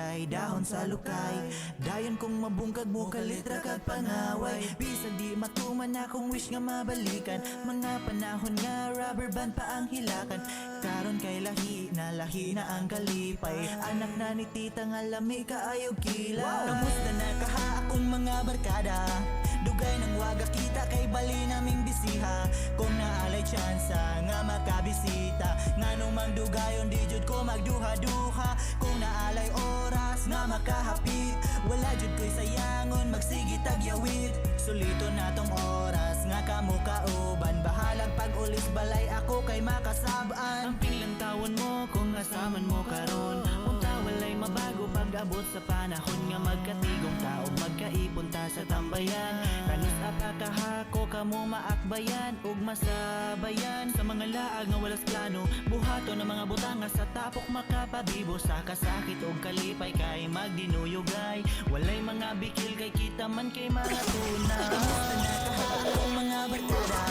kay dahon sa lukay. Dayon kong mabungkag mo kalitra kag pangaway. Bisan di matuman akong wish nga mabalikan. Mga panahon nga rubber band pa ang hilakan. Karon kay lahi na ang kalipay. Anak na ni tita nga lami kaayo kilay. Kamusta na kaha akong mga barkada? Dugay ng waga kita kay bali naming bisiha. Kung naalay tsansa nga makabisita, nga numang dugayon di jud ko magduha-duha. Kung naalay oras nga makahapit, wala jud ko'y sayangon magsigi tagyawit. Sulito na tong oras nga kamo kauban. Bahalag pag ulis balay ako kay makasabaan. Ang pilang tawon mo kung asaman mo karon. Unta walay mabago pag abot sa panahon nga magkatigong tao magkaipon ta sa tambayan. Kanis apakahako kamo maakbayan ug masabayan sa mga laag nga walas plano. Buhato ng mga butanga sa tapok makapabibo sa kasakit ug kalipay kay magdinuyogay. Walay mga bikil kay kita man kay mga tuna. Kamusta na kahapon mga barkada?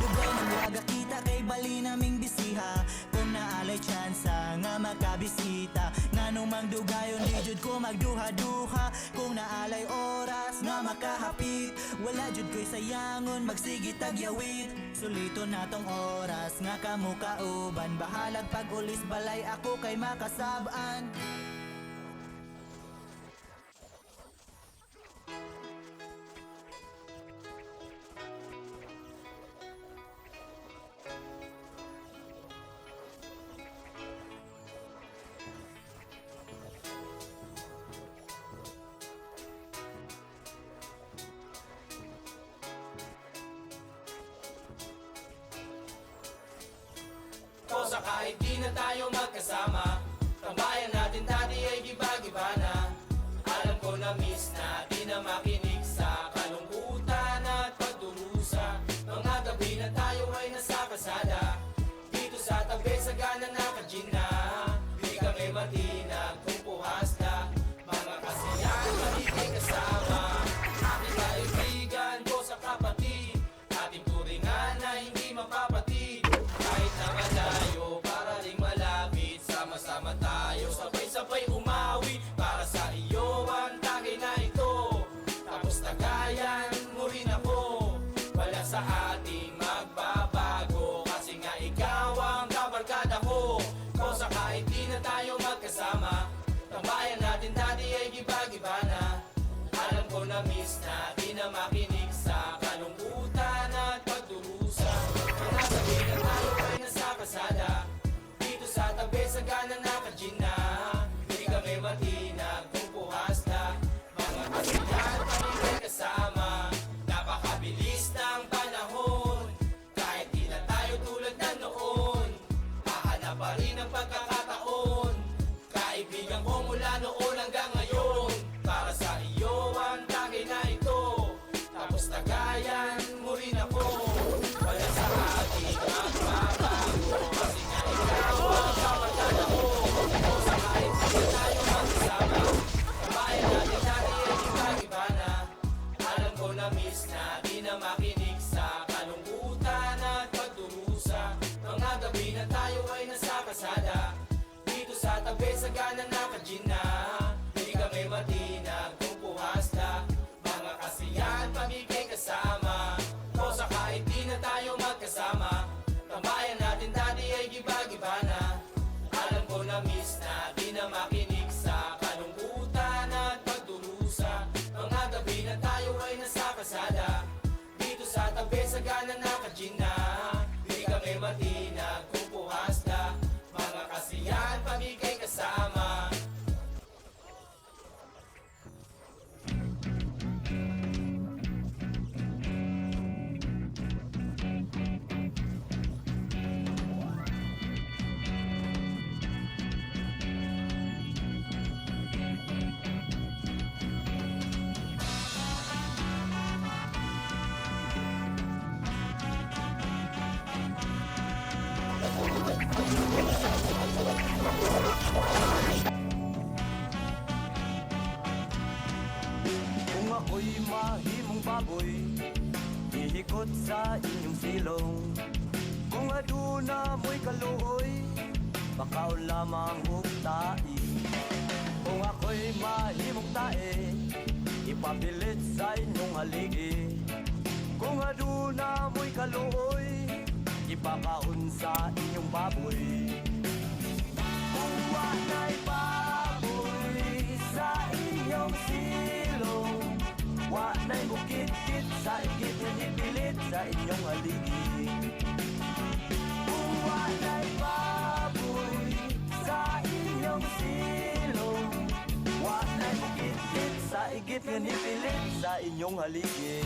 Dugay ng waga kita kay bali naming bisiha. Kung naalay tsansa nga makabisita, nga numang dugayon di jud ko magduha-duha. Kung naalay oras nga makahapit, wala jud ko'y sayangon magsigi tagyawit. Sulito na tong oras nga kamo kauban. Bahalag pag ulis balay ako kay makasabaan. Kosa kahit di na tayo magkasama, tambayan natin dati ay giba-giba na. Alam ko na miss na di na makinig sa kalungkutan at pagdurusa. Mga gabi na tayo ay nasa kasada, dito sa tabi sa gana nakagin na. Di kami matinag kung puhas na, mga kasiyahan maligay kasama. Aking kaibigan ko sa kapatid, ating turingan na hindi mapapatid. Kahit na malayo, para ring malapit, sama-sama tayo, sabay-sabay umawi. Para sa iyo ang tagay na ito, tapos tagayan mo rin ako. Wala sa ating magbabago, kasi nga ikaw ang kabarkada ko. Kosa kahit di na tayo magkasama, tambayan natin dati ay giba-giba na. Alam ko na miss na di na makinig sa kalungkutan at pagdurusa. Mga sabi na tayo ay nasa kasada, dito sa tabi sa gana nakagin na. Di kami matinag kung puhas na, mga kasiyahan kami may kasama. Napakabilis ng panahon, kahit di na tayo tulad na noon. Hahanap pa rin ang pagkakataon, kaibigan ko mula noon hanggang ngayon. Para sa iyo ang tagay na ito, tapos tagayan mo rin ako. Wala sa ating magbabago, kasi nga ikaw ang kabarkada ko. Kosa kahit di na tayo magkasama, tambayan natin dati ay iba-iba na. Alam ko na miss na di na makinig sa kalungkutan at pagdurusa. Mga gabi na tayo ay nasa kasada, dito sa tabi sa gana nakagin na. Di kami matinag kung puhas na, mga kasiyahan pamigay kasama. Kosa kahit di na tayo magkasama, tambayan natin dati ay giba-giba na. Alam ko na miss na di na makinig sa kalungkutan at pagdurusa. Mga gabi na tayo ay nasa kasada, dito sa tabi sa gana nakagin na. Di kami matinag kung puhas na, mga kasiyahan pamigay kasama. Kung ako'y mahimong baboy, ihikot sa inyong silong. Kung aduna mo'y kaluoy, bakaon lamang huktai. Kung Kung ako'y mahimong tae, ipapilit sa inyong haligi. Kung aduna mo'y kaluoy, ipakaon sa inyong baboy. Kung wala'y baboy sa inyong silong, wala'y bukit-kit sa igit na ipilit sa inyong haligi. Kung wala'y baboy sa inyong silong, wala'y bukit-kit sa igit na ipilit sa inyong haligi.